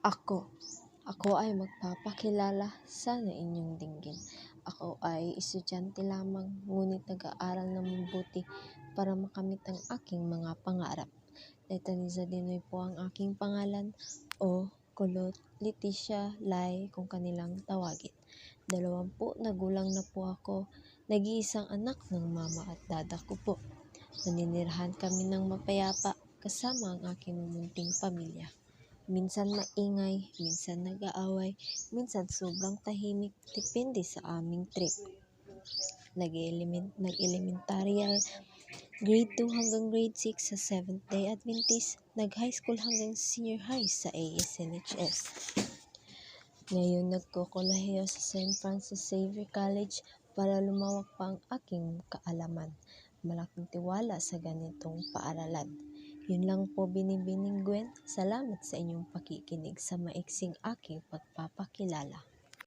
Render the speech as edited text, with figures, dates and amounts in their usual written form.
Ako, ako ay magpapakilala sa inyong dinggin. Ako ay estudyante lamang, ngunit nag-aaral ng mabuti para makamit ang aking mga pangarap. Letaniza Dinoy po ang aking pangalan, o Kulot Leticia Lai kung kanilang tawagin. 20 na gulang na po ako, nag-iisang anak ng mama at dada ko po. Naninirahan kami ng mapayapa kasama ang aking munting pamilya. Minsan maingay, minsan nag-aaway, minsan sobrang tahimik, depende sa aming trip. Nag-elementarya, grade 2 hanggang grade 6 sa Seventh-day Adventist, nag-high school hanggang senior high sa ASNHS. Ngayon nagkokolehiyo sa St. Francis Xavier College para lumawak pa ang aking kaalaman. Malaking tiwala sa ganitong paaralan. Yun lang po, Binibining Gwen. Salamat sa inyong pakikinig sa maiksing aking pagpapakilala.